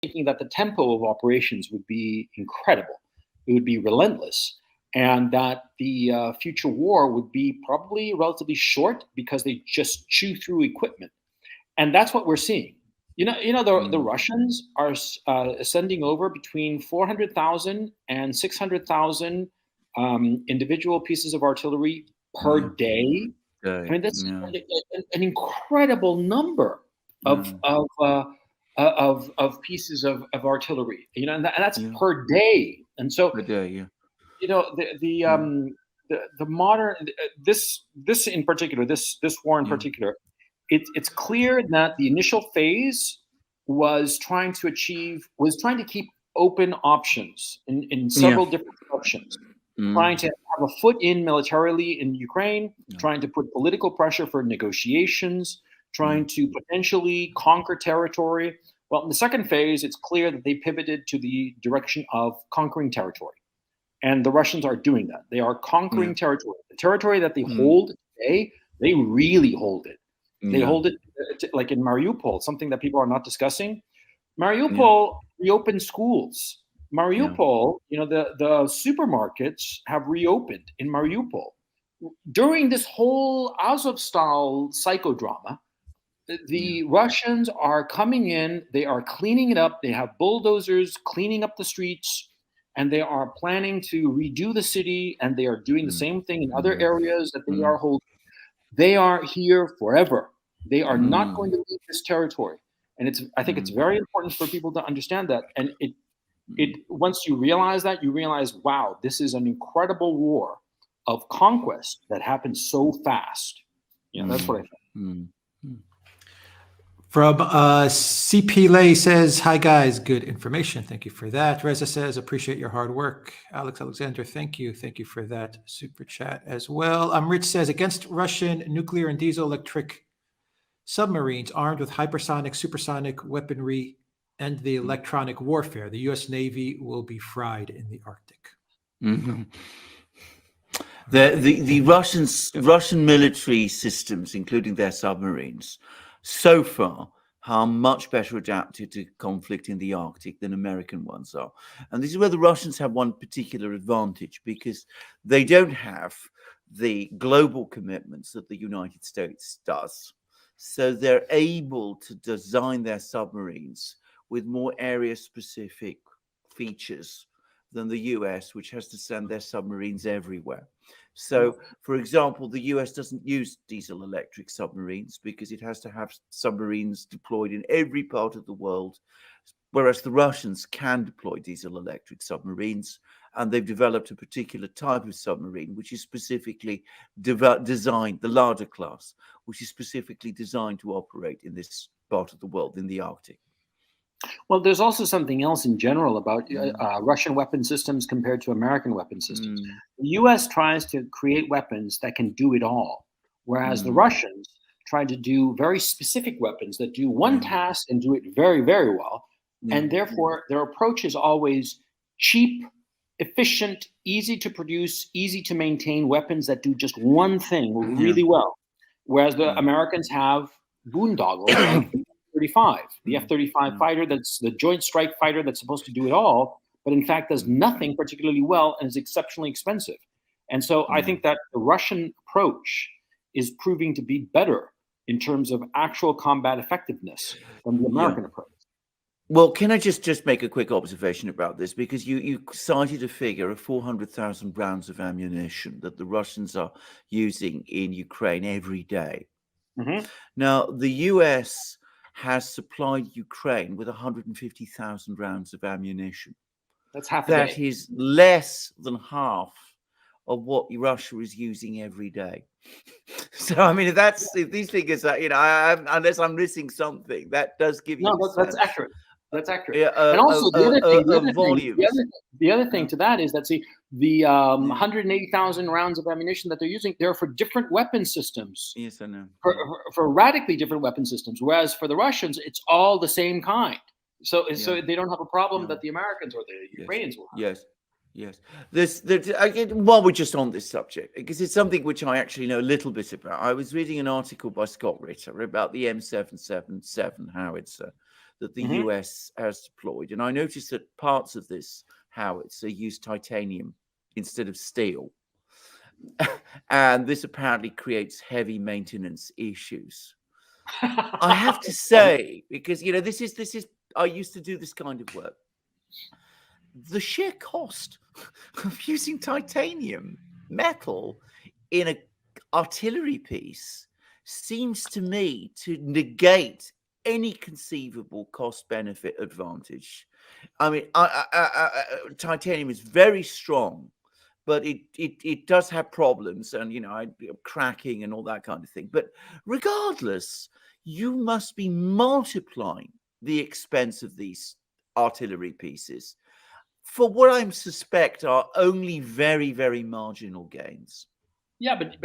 thinking that the tempo of operations would be incredible. It would be relentless, and that the future war would be probably relatively short because they just chew through equipment. And that's what we're seeing. The Russians are sending over between 400,000 and 600,000 individual pieces of artillery per day. I mean, that's an incredible number of pieces of artillery. And that's per day. And so, the modern this in particular, this war in particular, it's clear that the initial phase was trying to keep open options in several different options, trying to have a foot in militarily in Ukraine, trying to put political pressure for negotiations, trying to potentially conquer territory. Well, in the second phase, it's clear that they pivoted to the direction of conquering territory. And the Russians are doing that. They are conquering territory. The territory that they hold today, they really hold it. They hold it like in Mariupol, something that people are not discussing. Mariupol reopened schools. Mariupol, the supermarkets have reopened in Mariupol. During this whole Azovstal psychodrama, the Russians are coming in, they are cleaning it up, they have bulldozers cleaning up the streets, and they are planning to redo the city, and they are doing the same thing in other areas that they are holding. They are here forever. They are not going to leave this territory. And I think it's very important for people to understand that. And once you realize that, you realize, wow, this is an incredible war of conquest that happens so fast. That's what I think. From CP Lay says, hi guys, good information. Thank you for that. Reza says, appreciate your hard work. Alex Alexander, thank you. Thank you for that super chat as well. Rich says, against Russian nuclear and diesel electric submarines armed with hypersonic, supersonic weaponry and the electronic warfare, the U.S. Navy will be fried in the Arctic. The Russian military systems, including their submarines, so far are much better adapted to conflict in the Arctic than American ones are. And this is where the Russians have one particular advantage, because they don't have the global commitments that the United States does. So they're able to design their submarines with more area-specific features than the US, which has to send their submarines everywhere. So, for example, the US doesn't use diesel electric submarines because it has to have submarines deployed in every part of the world, whereas the Russians can deploy diesel electric submarines, and they've developed a particular type of submarine which is specifically designed, the larger class, which is specifically designed to operate in this part of the world, in the Arctic. Well, there's also something else in general about Russian weapon systems compared to American weapon systems. The U.S. tries to create weapons that can do it all, whereas the Russians try to do very specific weapons that do one task and do it very, very well. And therefore, their approach is always cheap, efficient, easy to produce, easy to maintain weapons that do just one thing really well. Whereas the Americans have boondoggles. The F-35 fighter, that's the Joint Strike Fighter that's supposed to do it all, but in fact does nothing particularly well and is exceptionally expensive. And so I think that the Russian approach is proving to be better in terms of actual combat effectiveness than the American approach. Well, can I just make a quick observation about this? Because you cited a figure of 400,000 rounds of ammunition that the Russians are using in Ukraine every day. Now, the US has supplied Ukraine with 150,000 rounds of ammunition. That's half a That day. is less than half of what Russia is using every day. So, I mean, if these figures are, unless I'm missing something, that does give you. No, that's accurate. That's accurate. Yeah, and also the other thing to that is that the 180,000 rounds of ammunition that they're using, they're for different weapon systems. Yes, I know. For radically different weapon systems, whereas for the Russians, it's all the same kind. So they don't have a problem that the Americans or the Ukrainians will have. Yes. While we're just on this subject, because it's something which I actually know a little bit about. I was reading an article by Scott Ritter about the M777 howitzer that the US has deployed. And I noticed that parts of this howitzer use titanium instead of steel. And this apparently creates heavy maintenance issues. I have to say, because this is I used to do this kind of work. The sheer cost of using titanium metal in an artillery piece seems to me to negate any conceivable cost-benefit advantage. I mean, titanium is very strong, but it does have problems, and cracking and all that kind of thing. But regardless, you must be multiplying the expense of these artillery pieces for what I suspect are only very, very marginal gains. Yeah, but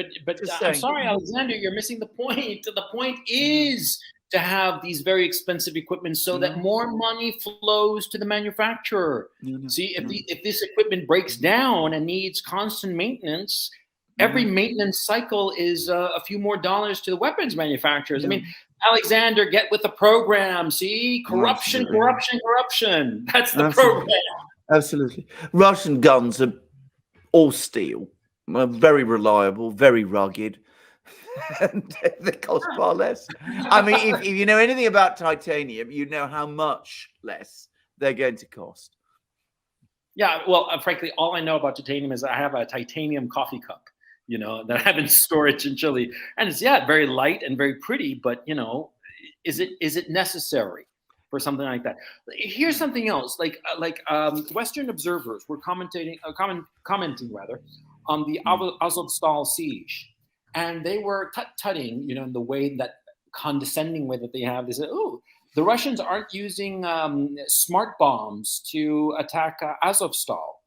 I'm sorry, Alexander, you're missing the point. The point is to have these very expensive equipment so that more money flows to the manufacturer. See, if this equipment breaks down and needs constant maintenance, every maintenance cycle is a few more dollars to the weapons manufacturers. I mean, Alexander, get with the program. See, corruption. That's the program. Absolutely. Russian guns are all steel, very reliable, very rugged, and they cost far less. I mean, if you know anything about titanium, you know how much less they're going to cost. Yeah, well, frankly, all I know about titanium is I have a titanium coffee cup, that I have in storage in Chile. And it's, very light and very pretty, but, is it necessary for something like that? Here's something else. Like Western observers were commenting rather on the Azovstal siege, and they were tutting, in the way that condescending way that they have. They said, "Oh, the Russians aren't using smart bombs to attack Azovstal,"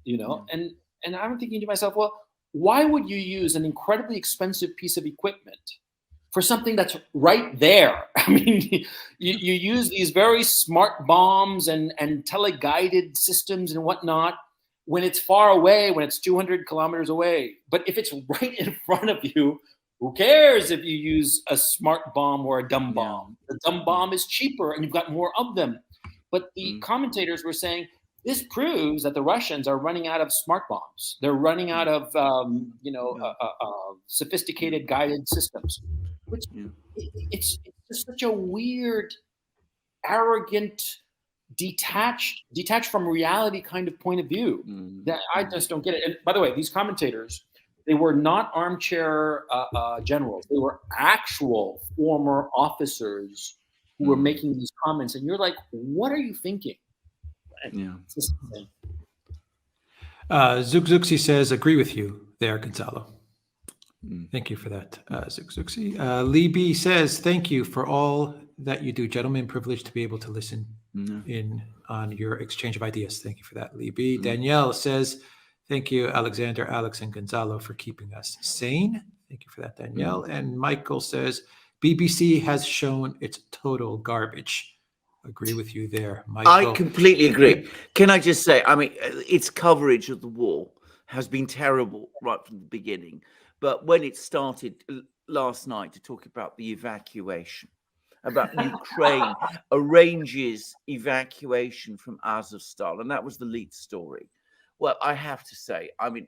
and I'm thinking to myself, well, why would you use an incredibly expensive piece of equipment for something that's right there? I mean, you use these very smart bombs and teleguided systems and whatnot when it's far away, when it's 200 kilometers away. But if it's right in front of you, who cares if you use a smart bomb or a dumb bomb? The dumb bomb is cheaper and you've got more of them. But the commentators were saying, this proves that the Russians are running out of smart bombs. They're running out of, sophisticated guided systems. Which it's just such a weird, arrogant, detached from reality kind of point of view that I just don't get it. And by the way, these commentators, they were not armchair generals. They were actual former officers who were making these comments. And you're like, what are you thinking? Zugzuxi says, agree with you there, Gonzalo. Thank you for that, Zugzuxi. Lee B says, thank you for all that you do. Gentlemen, privileged to be able to listen in on your exchange of ideas. Thank you for that, Lee B. Danielle says, thank you, Alexander, Alex, and Gonzalo, for keeping us sane. Thank you for that, Danielle. And Michael says, BBC has shown its total garbage. Agree with you there, Michael. I completely agree. Can I just say, I mean, its coverage of the war has been terrible right from the beginning. But when it started last night to talk about the evacuation, about Ukraine arranges evacuation from Azovstal, and that was the lead story. Well, I have to say, I mean,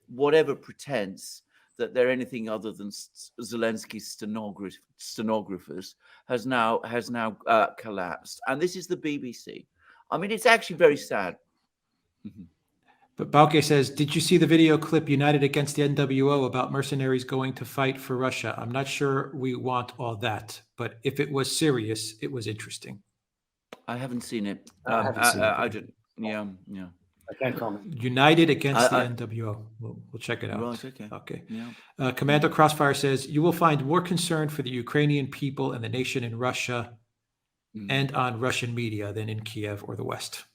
whatever pretense that they're anything other than Zelensky's stenographers has now collapsed. And this is the BBC. I mean, it's actually very sad. But Balke says, did you see the video clip United Against the NWO about mercenaries going to fight for Russia? I'm not sure we want all that, but if it was serious, it was interesting. I haven't seen it. I didn't. Yeah. I can't comment. United Against the NWO. We'll check it out. Right, okay. Yeah. Commando Crossfire says, you will find more concern for the Ukrainian people and the nation in Russia and on Russian media than in Kiev or the West.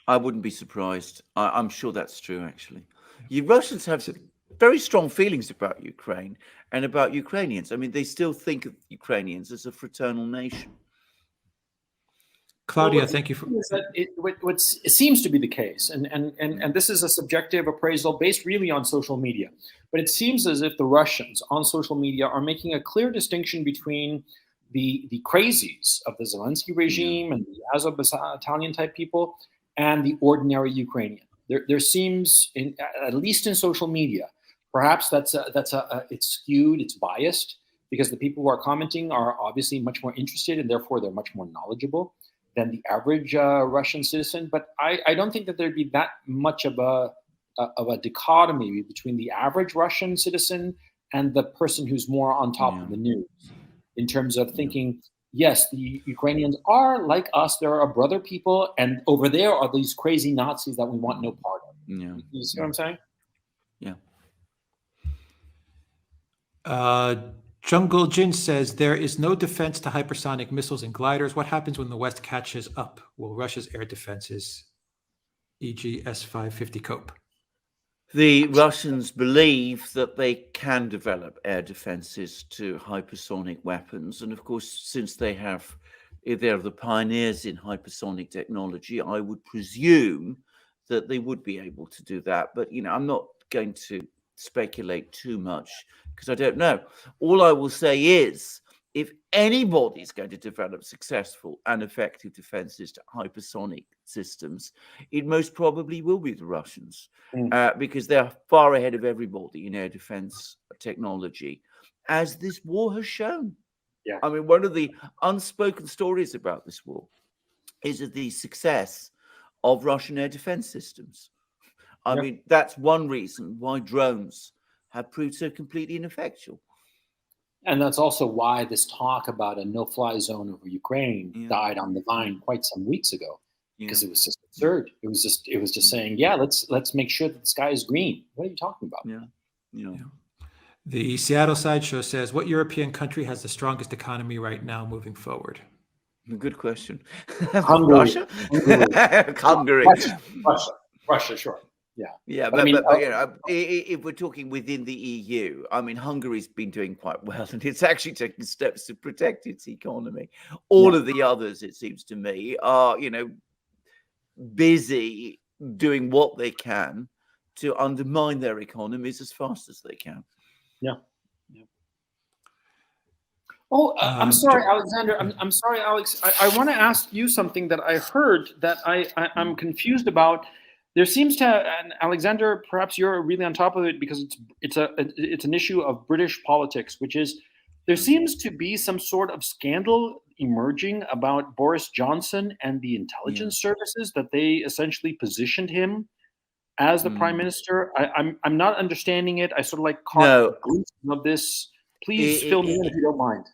I wouldn't be surprised. I'm sure that's true, actually. You Russians have very strong feelings about Ukraine and about Ukrainians. I mean, they still think of Ukrainians as a fraternal nation. Claudia, thank you for it seems to be the case, and this is a subjective appraisal based really on social media. But it seems as if the Russians on social media are making a clear distinction between the crazies of the Zelensky regime and the Azovstal type people and the ordinary Ukrainian. There seems, at least in social media, perhaps it's skewed, it's biased, because the people who are commenting are obviously much more interested and therefore they're much more knowledgeable than the average Russian citizen. But I don't think that there'd be that much of a dichotomy between the average Russian citizen and the person who's more on top of the news, in terms of thinking, yes, the Ukrainians are like us. They're a brother people. And over there are these crazy Nazis that we want no part of. Yeah. You see what I'm saying? Yeah. Jungle Jin says, there is no defense to hypersonic missiles and gliders. What happens when the West catches up? Will Russia's air defenses, e.g. S-550, cope? The Russians believe that they can develop air defenses to hypersonic weapons. And of course, since they're the pioneers in hypersonic technology, I would presume that they would be able to do that. But, I'm not going to speculate too much because I don't know. All I will say is, if anybody's going to develop successful and effective defenses to hypersonic systems, it most probably will be the Russians, because they're far ahead of everybody in air defense technology, as this war has shown. Yeah. I mean, one of the unspoken stories about this war is the success of Russian air defense systems. I mean, that's one reason why drones have proved so completely ineffectual. And that's also why this talk about a no-fly zone over Ukraine died on the vine quite some weeks ago, because it was just absurd. It was just saying, let's make sure that the sky is green. What are you talking about? Yeah. The Seattle Sideshow says, what European country has the strongest economy right now moving forward? Good question. Hungary. Russia? Hungary. Russia, sure. Yeah, but if we're talking within the EU, I mean, Hungary's been doing quite well, and it's actually taking steps to protect its economy. All of the others, it seems to me, are, busy doing what they can to undermine their economies as fast as they can. Yeah. Oh, I'm sorry, Alexander. I'm sorry, Alex. I want to ask you something that I heard that I'm confused about. There seems to, and Alexander, perhaps you're really on top of it, because it's an issue of British politics, which is there seems to be some sort of scandal emerging about Boris Johnson and the intelligence services, that they essentially positioned him as the prime minister. I'm not understanding it. I sort of like caught a glimpse of this. Please fill me in if you don't mind.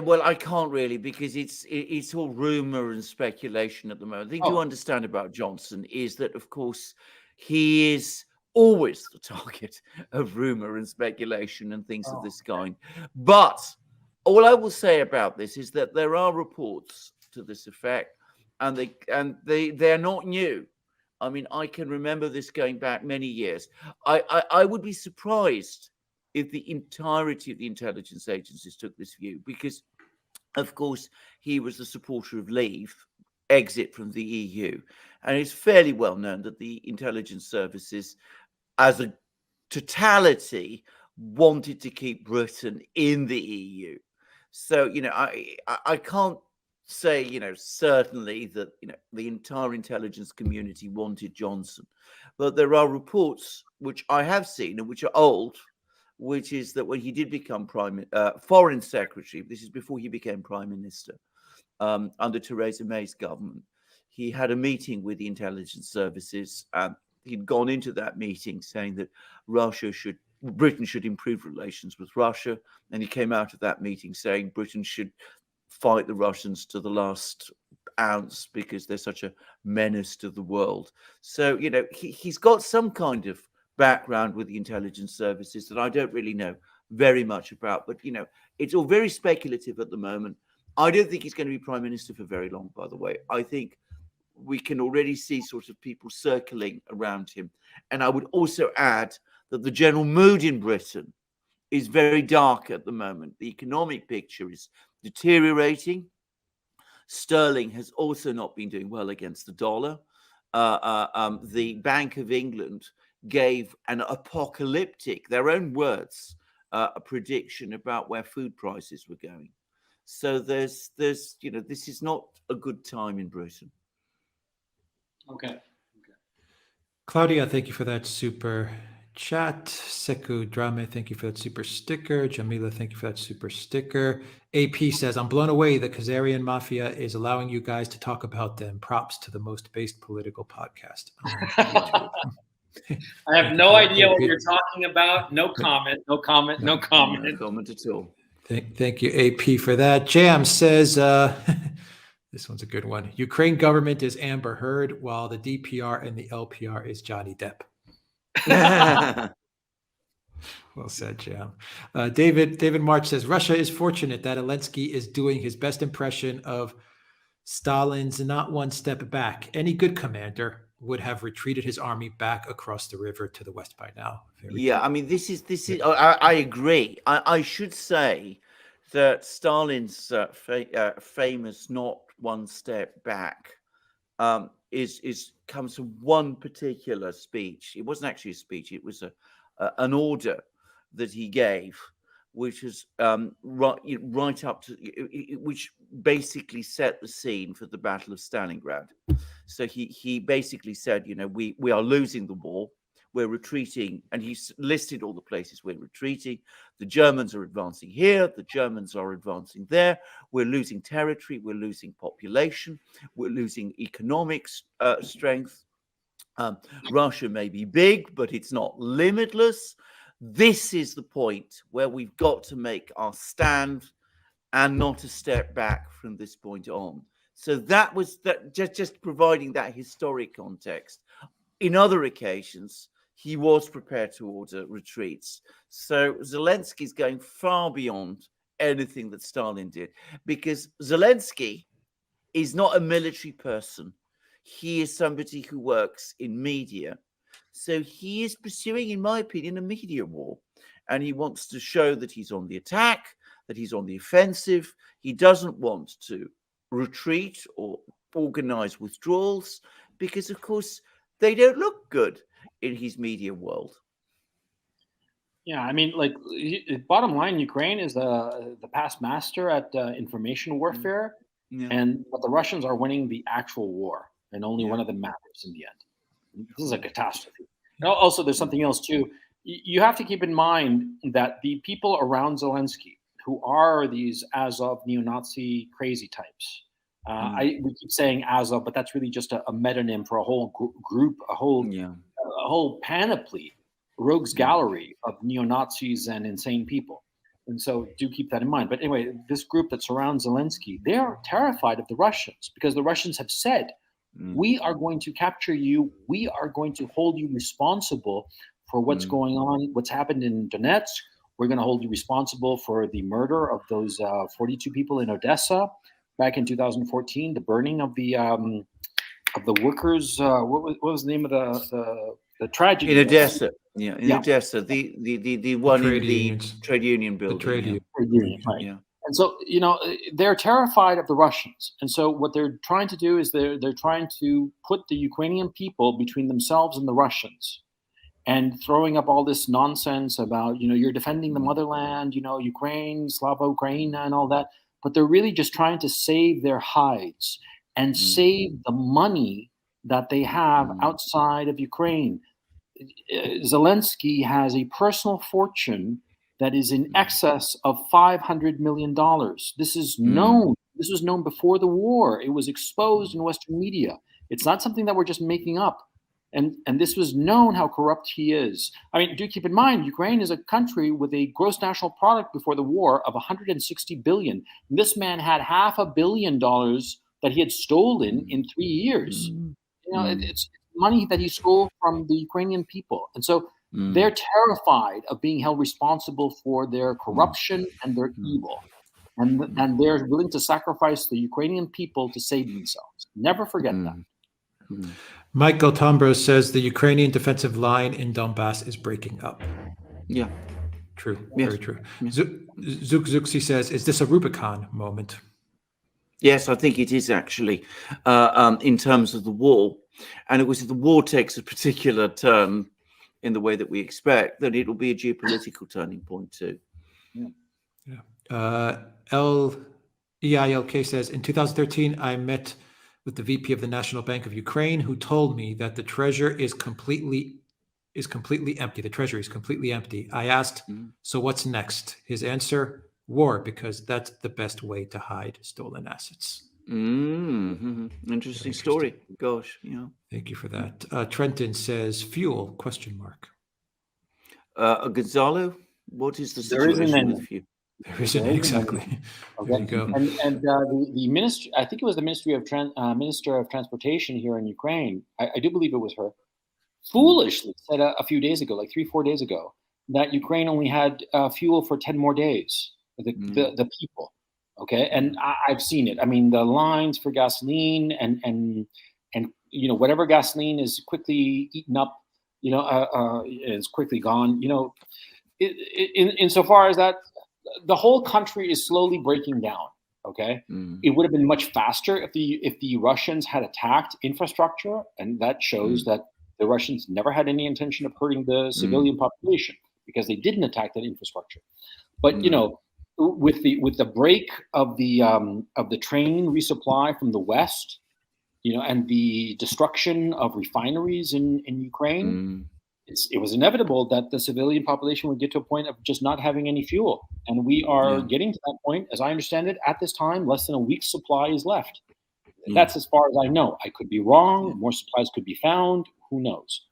Well, I can't really, because it's all rumor and speculation at the moment. The thing to understand about Johnson is that, of course, he is always the target of rumor and speculation and things of this kind. But all I will say about this is that there are reports to this effect, and they're not new. I mean, I can remember this going back many years. I would be surprised if the entirety of the intelligence agencies took this view, because, of course, he was a supporter of leave, exit from the EU. And it's fairly well known that the intelligence services, as a totality, wanted to keep Britain in the EU. So, I can't say, certainly that, the entire intelligence community wanted Johnson. But there are reports, which I have seen and which are old, which is that when he did become foreign secretary, this is before he became prime minister, under Theresa May's government, he had a meeting with the intelligence services, and he'd gone into that meeting saying that Britain should improve relations with Russia, and he came out of that meeting saying Britain should fight the Russians to the last ounce because they're such a menace to the world. So, he's got some kind of background with the intelligence services that I don't really know very much about, but it's all very speculative at the moment. I don't think he's going to be prime minister for very long, by the way. I think we can already see sort of people circling around him. And I would also add that the general mood in Britain is very dark at the moment. The economic picture is deteriorating. Sterling has also not been doing well against the dollar. The Bank of England gave an apocalyptic, their own words, a prediction about where food prices were going. So there's this is not a good time in Britain. Okay. Claudia, thank you for that super chat. Seku Drame, thank you for that super sticker. Jamila, thank you for that super sticker. AP says, I'm blown away that Khazarian Mafia is allowing you guys to talk about them. Props to the most based political podcast on YouTube. I have no idea what AP. you're talking about. No comment. No comment. No comment. No comment at all. Thank you, AP, for that. Jam says, this one's a good one. Ukraine government is Amber Heard, while the DPR and the LPR is Johnny Depp. Well said, Jam. David March says, Russia is fortunate that Zelensky is doing his best impression of Stalin's not one step back. Any good commander would have retreated his army back across the river to the west by now. Very Yeah, true. I mean, this is. I agree. I should say that Stalin's famous "not one step back" comes from one particular speech. It wasn't actually a speech; it was an order that he gave, which was right up to which basically set the scene for the Battle of Stalingrad. So he basically said, we are losing the war. We're retreating, and he listed all the places we're retreating. The Germans are advancing here. The Germans are advancing there. We're losing territory. We're losing population. We're losing economic strength. Russia may be big, but it's not limitless. This is the point where we've got to make our stand and not a step back from this point on. So that was that, just providing that historic context. In other occasions, he was prepared to order retreats. So Zelensky's going far beyond anything that Stalin did, because Zelensky is not a military person. He is somebody who works in media. So he is pursuing, in my opinion, a media war. And he wants to show that he's on the attack, that he's on the offensive. He doesn't want to retreat or organize withdrawals because, of course, they don't look good in his media world. Yeah, I mean, like, bottom line, Ukraine is the past master at information warfare, but the Russians are winning the actual war, and only one of them matters in the end. This is a catastrophe. Also, there's something else too. You have to keep in mind that the people around Zelensky, who are these Azov neo-Nazi crazy types, we keep saying Azov, but that's really just a metonym for a whole group, a whole panoply, rogues gallery of neo-Nazis and insane people. And so do keep that in mind. But anyway, this group that surrounds Zelensky, they are terrified of the Russians because the Russians have said, we are going to capture you. We are going to hold you responsible for what's going on, what's happened in Donetsk. We're going to hold you responsible for the murder of those 42 people in Odessa back in 2014, the burning of the workers. What was the name of the tragedy in Odessa? Odessa, the one in the trade union building. The trade union, right? Yeah. And so, they're terrified of the Russians. And so what they're trying to do is they're trying to put the Ukrainian people between themselves and the Russians, and throwing up all this nonsense about, you're defending the motherland, Ukraine, Slava Ukraina and all that. But they're really just trying to save their hides and save the money that they have outside of Ukraine. Zelensky has a personal fortune that is in excess of $500 million. This is known. This was known before the war. It was exposed in Western media. It's not something that we're just making up. And this was known how corrupt he is. I mean, do keep in mind, Ukraine is a country with a gross national product before the war of 160 billion. And this man had $500 million that he had stolen in 3 years. It's money that he stole from the Ukrainian people. And so they're terrified of being held responsible for their corruption and their evil. And they're willing to sacrifice the Ukrainian people to save themselves. Never forget that. Mike Galtambros says the Ukrainian defensive line in Donbass is breaking up. Yeah. True. Yes. Very true. Yes. Zuxi says, is this a Rubicon moment? Yes, I think it is actually, in terms of the war. And it was if the war takes a particular turn in the way that we expect, then it will be a geopolitical turning point too. El EILK says, in 2013, I met with the VP of the National Bank of Ukraine, who told me that the treasury is completely empty. The treasury is completely empty. I asked, so what's next? His answer, war, because that's the best way to hide stolen assets. Interesting story. Gosh, yeah. Thank you for that. Trenton says, fuel, question mark. Gonzalo, what is the situation with fuel? There isn't, exactly. Okay. There you go. And the ministry, I think it was the Minister of Transportation here in Ukraine, I do believe it was her, foolishly said a few days ago, like 3-4 days ago, that Ukraine only had fuel for 10 more days, the people. Okay. And I've seen it. I mean, the lines for gasoline and you know, whatever gasoline is quickly eaten up, you know, is quickly gone, you know, insofar as that, the whole country is slowly breaking down. Okay. It would have been much faster if the Russians had attacked infrastructure, and that shows that the Russians never had any intention of hurting the civilian population because they didn't attack that infrastructure. But you know, with the break of the train resupply from the West, you know, and the destruction of refineries in Ukraine, it was inevitable that the civilian population would get to a point of just not having any fuel. And we are getting to that point, as I understand it, at this time, less than a week's supply is left. That's as far as I know. I could be wrong. More supplies could be found. Who knows?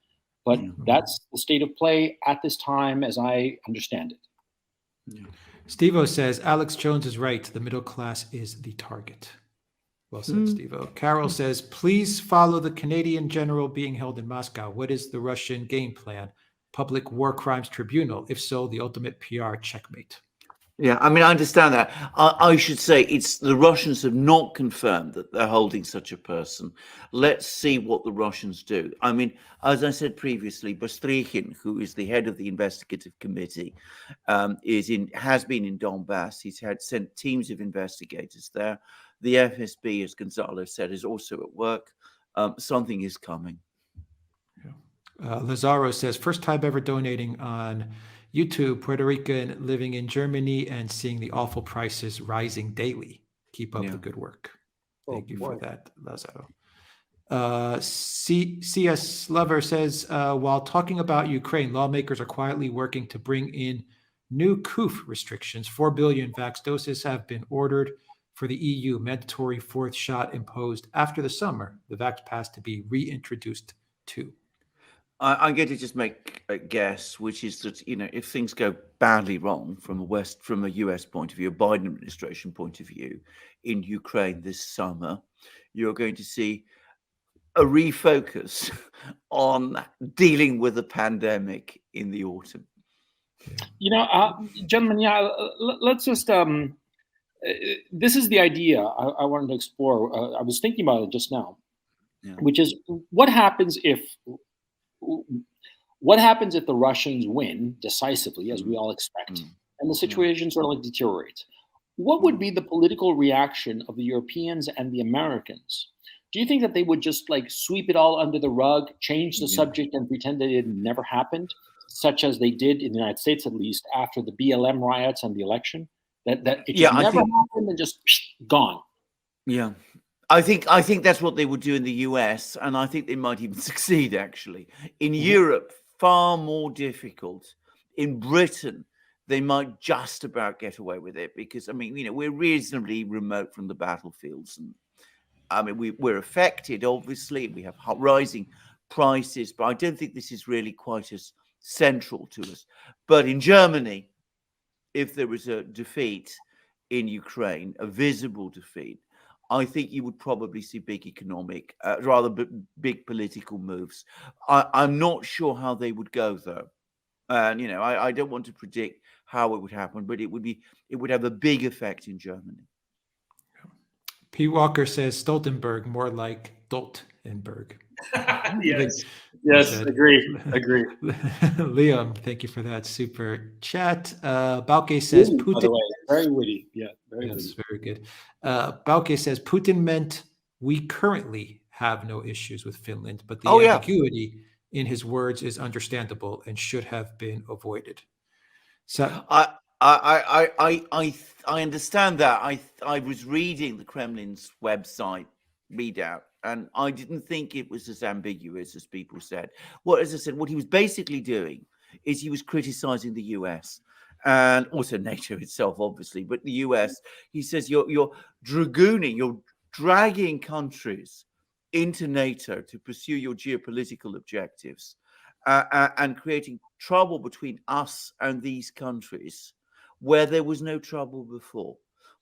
But that's the state of play at this time, as I understand it. Steve-O says, Alex Jones is right. The middle class is the target. Well said, Steve-O. Carol says, please follow the Canadian general being held in Moscow. What is the Russian game plan? Public War Crimes Tribunal? If so, the ultimate PR checkmate. Yeah, I mean, I understand that. I should say it's the Russians have not confirmed that they're holding such a person. Let's see what the Russians do. I mean, as I said previously, Bostrykhin, who is the head of the investigative committee, has been in Donbass. He's sent teams of investigators there. The FSB, as Gonzalo said, is also at work. Something is coming. Lazaro says, first time ever donating on YouTube, Puerto Rican living in Germany and seeing the awful prices rising daily. Keep up the good work. Thank you for that, Lazaro. CS Lover says, while talking about Ukraine, lawmakers are quietly working to bring in new COOF restrictions. 4 billion vax doses have been ordered for the EU, mandatory fourth shot imposed after the summer. The vax pass to be reintroduced too. I'm going to just make a guess, which is that, you know, if things go badly wrong from a US point of view, a Biden administration point of view, in Ukraine this summer, you're going to see a refocus on dealing with the pandemic in the autumn. You know, gentlemen, let's just, this is the idea I wanted to explore. I was thinking about it just now, which is what happens if the Russians win decisively, as we all expect, and the situation sort of like deteriorates? What would be the political reaction of the Europeans and the Americans? Do you think that they would just like sweep it all under the rug, change the subject, and pretend that it never happened, such as they did in the United States, at least after the BLM riots and the election? That it just never happened and just gone. Yeah. I think that's what they would do in the US, and I think they might even succeed, actually. In Europe, far more difficult. In Britain, they might just about get away with it because, I mean, you know, we're reasonably remote from the battlefields. And I mean, we're affected, obviously. We have rising prices, but I don't think this is really quite as central to us. But in Germany, if there was a defeat in Ukraine, a visible defeat, I think you would probably see big economic, big political moves. I'm not sure how they would go, though. And, you know, I don't want to predict how it would happen, but it would have a big effect in Germany. P. Walker says Stoltenberg, more like Doltenberg. Yes, agree. Liam, thank you for that super chat. Bauke says Putin. By the way, very witty. Yeah, witty. Very good. Bauke says Putin meant we currently have no issues with Finland, but the ambiguity in his words is understandable and should have been avoided. So I understand that. I was reading the Kremlin's website readout, and I didn't think it was as ambiguous as people said. Well, as I said, what he was basically doing is he was criticizing the US and also NATO itself, obviously, but the US. He says you're dragooning, you're dragging countries into NATO to pursue your geopolitical objectives, and creating trouble between us and these countries where there was no trouble before.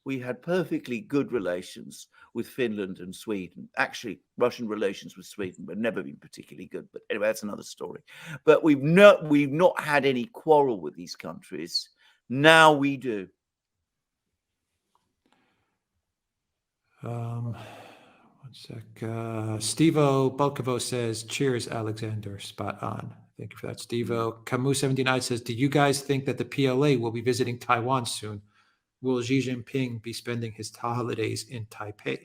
We had perfectly good relations with Finland and Sweden. Actually, Russian relations with Sweden have never been particularly good, but anyway, that's another story. But we've not had any quarrel with these countries. Now we do. One sec. Steve-O Bulkovo says, cheers, Alexander. Spot on. Thank you for that, Steve-O. Camus79 says, do you guys think that the PLA will be visiting Taiwan soon? Will Xi Jinping be spending his holidays in Taipei?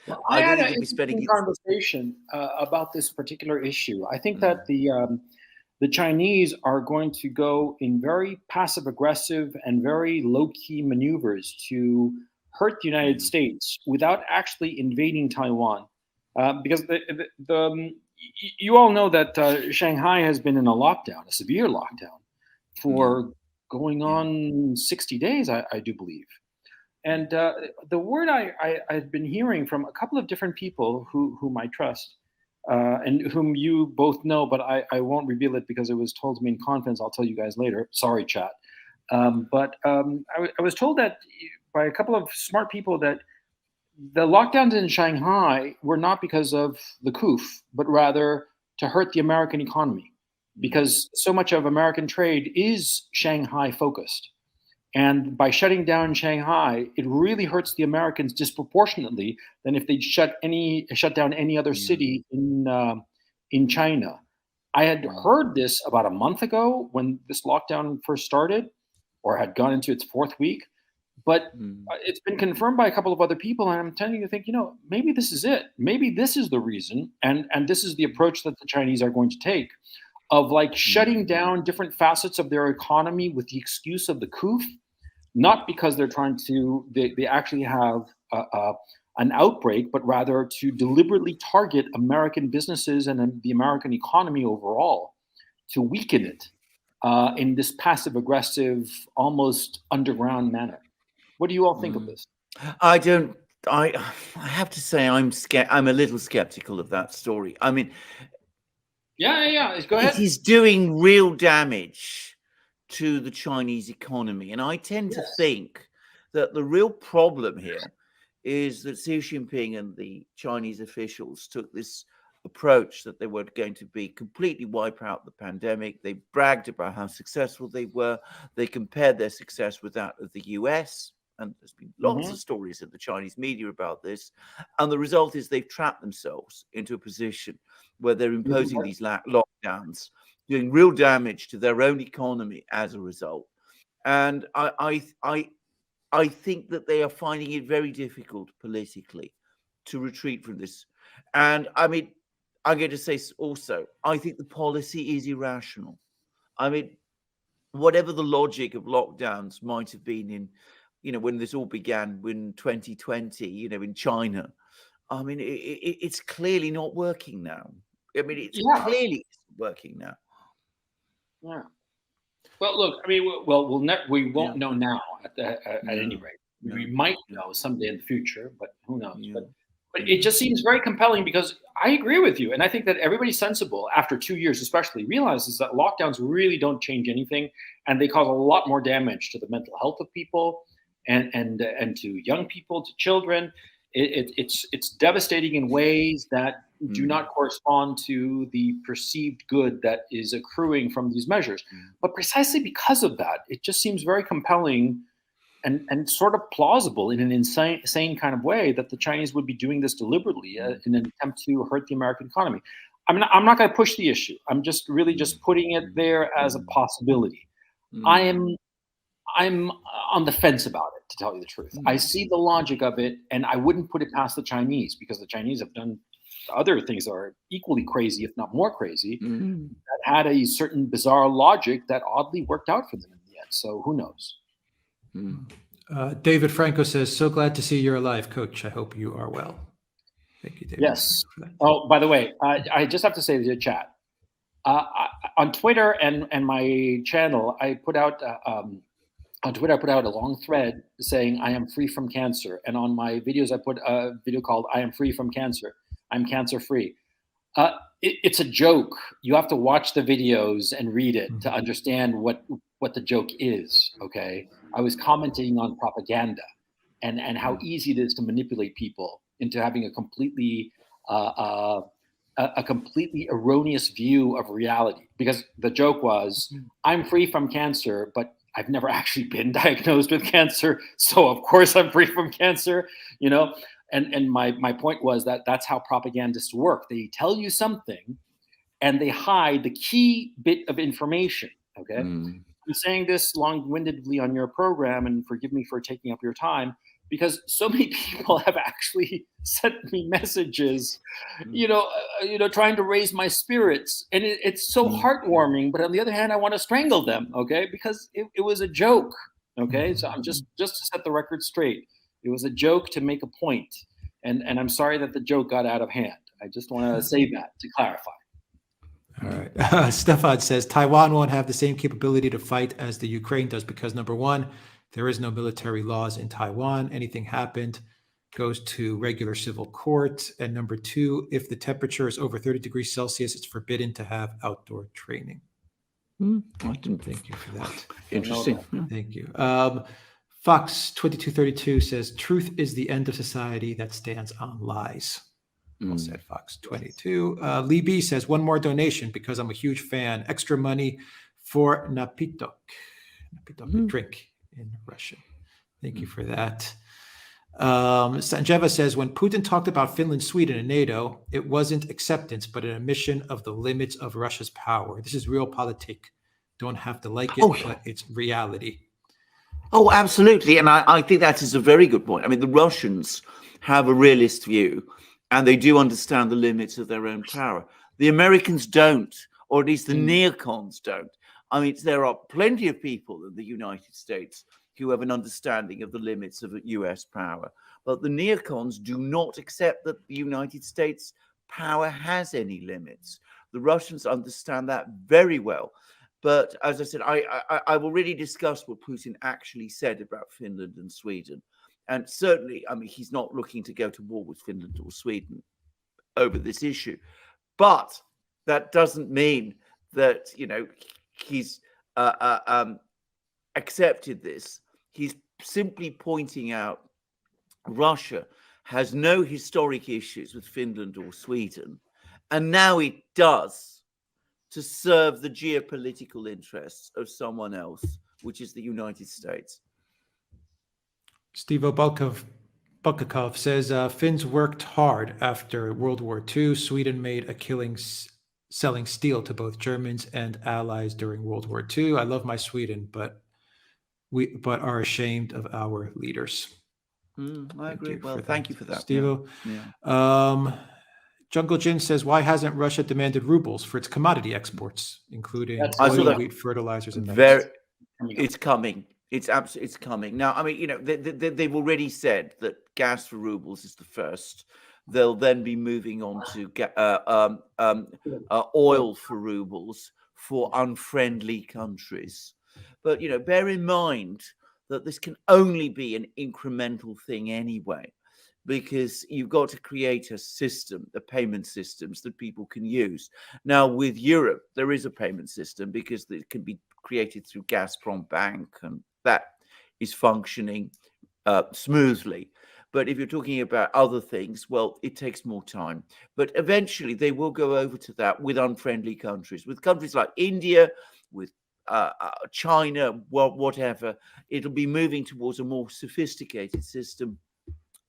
Well, I had an interesting conversation about this particular issue. I think that the Chinese are going to go in very passive-aggressive and very low-key maneuvers to hurt the United States without actually invading Taiwan. Because you all know that Shanghai has been in a lockdown, a severe lockdown, for going on 60 days, I do believe. And the word I've been hearing from a couple of different people whom I trust, and whom you both know, but I won't reveal it because it was told to me in confidence. I'll tell you guys later. Sorry, chat. But I was told that by a couple of smart people that the lockdowns in Shanghai were not because of the coup, but rather to hurt the American economy, because so much of American trade is Shanghai focused. And by shutting down Shanghai, it really hurts the Americans disproportionately than if they shut down any other city in China. I had heard this about a month ago when this lockdown first started, or had gone into its fourth week. But it's been confirmed by a couple of other people, and I'm tending to think, maybe this is it. Maybe this is the reason, and this is the approach that the Chinese are going to take, of like shutting down different facets of their economy with the excuse of the coup, not because they're trying to, they actually have an outbreak, but rather to deliberately target American businesses and the American economy overall, to weaken it in this passive-aggressive, almost underground manner. What do you all think of this? I have to say I'm a little skeptical of that story. I mean, yeah. Go ahead. It is doing real damage to the Chinese economy, and I tend to think that the real problem here is that Xi Jinping and the Chinese officials took this approach that they were going to be completely wipe out the pandemic. They bragged about how successful they were. They compared their success with that of the US. And there's been lots of stories in the Chinese media about this. And the result is they've trapped themselves into a position where they're imposing these lockdowns, doing real damage to their own economy as a result. And I think that they are finding it very difficult politically to retreat from this. And I mean, I'm going to say also, I think the policy is irrational. I mean, whatever the logic of lockdowns might have been in, when this all began in 2020, in China, I mean, it's clearly not working now. I mean, it's clearly working now. Yeah. Well, look, I mean, we won't know now at any rate. We might know someday in the future, but who knows? But it just seems very compelling, because I agree with you. And I think that everybody sensible, after 2 years especially, realizes that lockdowns really don't change anything. And they cause a lot more damage to the mental health of people and to young people, to children. It's devastating in ways that do not correspond to the perceived good that is accruing from these measures. But precisely because of that, it just seems very compelling and sort of plausible in an insane kind of way that the Chinese would be doing this deliberately in an attempt to hurt the American economy. I'm not going to push the issue. I'm just really just putting it there as a possibility. I'm on the fence about it, to tell you the truth. I see the logic of it, and I wouldn't put it past the Chinese, because the Chinese have done other things that are equally crazy, if not more crazy, that had a certain bizarre logic that oddly worked out for them in the end. So who knows? David Franco says, "So glad to see you're alive, Coach. I hope you are well." Thank you, David. Yes. Oh, by the way, I just have to say to the chat, on Twitter and my channel, I put out on Twitter, I put out a long thread saying I am free from cancer, and on my videos, I put a video called "I am free from cancer. I'm cancer free." It's a joke. You have to watch the videos and read it to understand what the joke is. Okay, I was commenting on propaganda and how easy it is to manipulate people into having a completely erroneous view of reality. Because the joke was, I'm free from cancer, but I've never actually been diagnosed with cancer, so of course I'm free from cancer. And my point was that that's how propagandists work. They tell you something, and they hide the key bit of information. Okay, I'm saying this long-windedly on your program, and forgive me for taking up your time, because so many people have actually sent me messages, trying to raise my spirits, and it's so heartwarming. But on the other hand, I want to strangle them, okay, because it was a joke, okay. So I'm just to set the record straight, it was a joke to make a point, and I'm sorry that the joke got out of hand. I just want to say that to clarify. All right. Stefan says Taiwan won't have the same capability to fight as the Ukraine does because, number one, there is no military laws in Taiwan. Anything happened goes to regular civil court. And number two, if the temperature is over 30 degrees Celsius, it's forbidden to have outdoor training. Thank you for that. Interesting. Thank you. Fox 2232 says, truth is the end of society that stands on lies. Well said, Fox 22. Lee B says, one more donation because I'm a huge fan. Extra money for napitok. Napitok, drink in Russian. Thank you for that. Sanjeva says, when Putin talked about Finland, Sweden, and NATO, it wasn't acceptance, but an admission of the limits of Russia's power. This is realpolitik. Don't have to like it, but it's reality. Oh, absolutely. And I think that is a very good point. I mean, the Russians have a realist view, and they do understand the limits of their own power. The Americans don't, or at least the neocons don't. I mean, there are plenty of people in the United States who have an understanding of the limits of US power. But the neocons do not accept that the United States power has any limits. The Russians understand that very well. But as I said, I've already discussed what Putin actually said about Finland and Sweden. And certainly, I mean, he's not looking to go to war with Finland or Sweden over this issue. But that doesn't mean that, he's accepted this. He's simply pointing out Russia has no historic issues with Finland or Sweden. And now it does, to serve the geopolitical interests of someone else, which is the United States. Stevo Bulgakov says, Finns worked hard after World War II. Sweden made a killing selling steel to both Germans and allies during World War II. I love my Sweden, but are ashamed of our leaders. I agree. Well, thank you for that, Stevo. Yeah. Jungle Jin says, why hasn't Russia demanded rubles for its commodity exports, including oil, wheat, fertilizers, and it's coming. It's coming. Now, I mean, they've already said that gas for rubles is the first. They'll then be moving on to oil for rubles for unfriendly countries. But, bear in mind that this can only be an incremental thing anyway, because you've got to create a system, the payment systems that people can use. Now, with Europe, there is a payment system because it can be created through Gazprom Bank, and that is functioning smoothly. But if you're talking about other things, well, it takes more time. But eventually they will go over to that with unfriendly countries, with countries like India, with China, whatever. It'll be moving towards a more sophisticated system,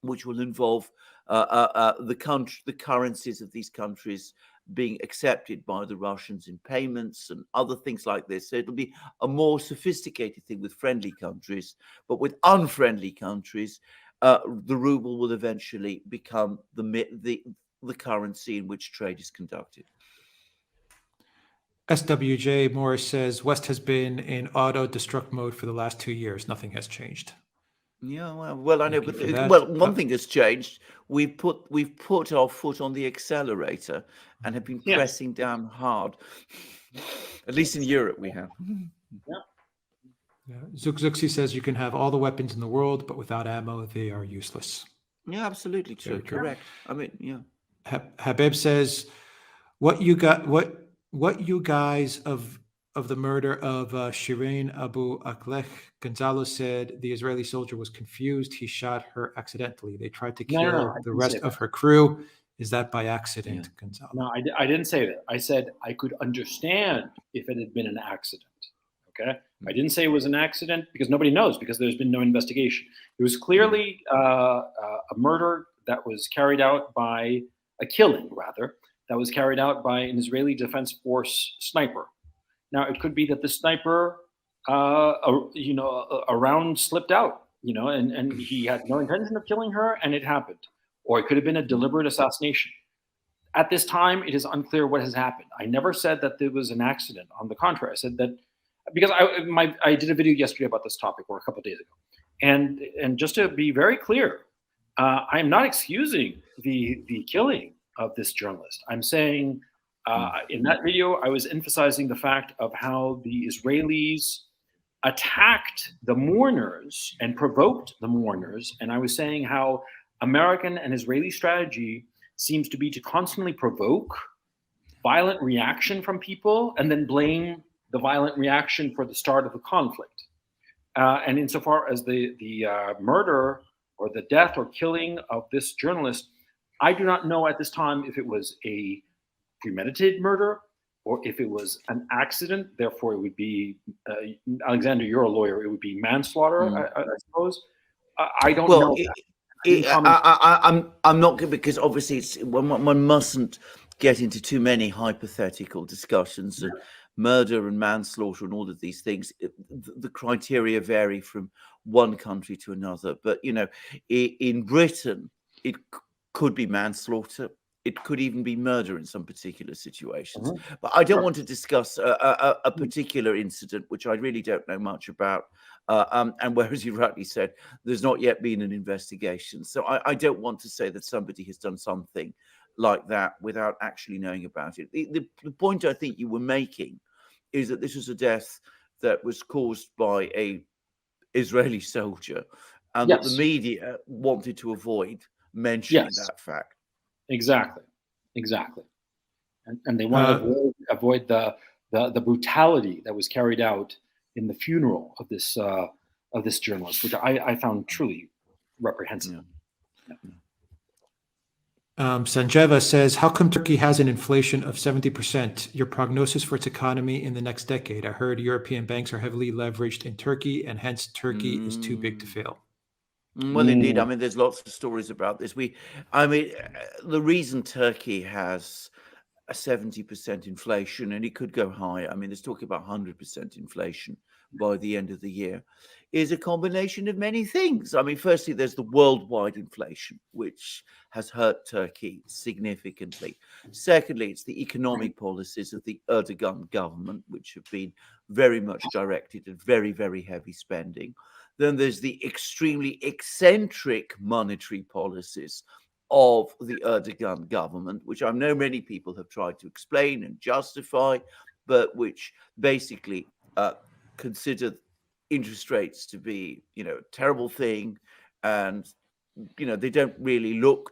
which will involve the currencies of these countries being accepted by the Russians in payments and other things like this. So it'll be a more sophisticated thing with friendly countries, but with unfriendly countries, the ruble will eventually become the currency in which trade is conducted. SWJ Morris says West has been in auto-destruct mode for the last 2 years. Nothing has changed. Yeah, well, I know, Thank you but for that. well, one thing has changed. We've put our foot on the accelerator and have been Yes. pressing down hard. At least in Europe, we have. Yeah. Zuxi says you can have all the weapons in the world, but without ammo, they are useless. Yeah, absolutely true. Very true. Correct. I mean, yeah. Habib says, what you guys of the murder of Shireen Abu Akleh? Gonzalo said the Israeli soldier was confused. He shot her accidentally. They tried to kill No, I the didn't rest say of that. her crew. Is that by accident, Yeah. Gonzalo? No, I didn't say that. I said I could understand if it had been an accident. Okay, I didn't say it was an accident because nobody knows, because there's been no investigation. It was clearly a murder that was carried out by a killing, rather, that was carried out by an Israeli Defense Force sniper. Now, it could be that the sniper, a round slipped out, and he had no intention of killing her, and it happened. Or it could have been a deliberate assassination. At this time, it is unclear what has happened. I never said that there was an accident. On the contrary, I said that because I did a video yesterday about this topic, or a couple of days ago, and just to be very clear, I am not excusing the killing of this journalist. I'm saying in that video, I was emphasizing the fact of how the Israelis attacked the mourners and provoked the mourners, and I was saying how American and Israeli strategy seems to be to constantly provoke violent reaction from people and then blame the violent reaction for the start of the conflict. And insofar as the murder or the death or killing of this journalist, I do not know at this time if it was a premeditated murder or if it was an accident. Therefore, it would be, Alexander, you're a lawyer, it would be manslaughter, I suppose. I don't know. I'm not good, because obviously one mustn't get into too many hypothetical discussions. And murder and manslaughter and all of these things, the criteria vary from one country to another. But in Britain, it could be manslaughter. It could even be murder in some particular situations. But I don't want to discuss a particular incident, which I really don't know much about. And where, as you rightly said, there's not yet been an investigation. So I don't want to say that somebody has done something like that without actually knowing about it. The point I think you were making is that this was a death that was caused by a Israeli soldier, and that the media wanted to avoid mentioning that fact. Exactly. And they want to avoid the brutality that was carried out in the funeral of this journalist, which I found truly reprehensible. Sanjeva says, how come Turkey has an inflation of 70%? Your prognosis for its economy in the next decade? I heard European banks are heavily leveraged in Turkey, and hence Turkey is too big to fail. Well, indeed. I mean, there's lots of stories about this. The reason Turkey has a 70% inflation, and it could go higher, I mean, there's talking about 100% inflation by the end of the year, is a combination of many things. I mean, firstly, there's the worldwide inflation, which has hurt Turkey significantly. Secondly, it's the economic policies of the Erdogan government, which have been very much directed at very, very heavy spending. Then there's the extremely eccentric monetary policies of the Erdogan government, which I know many people have tried to explain and justify, but which basically consider interest rates to be, a terrible thing, and they don't really look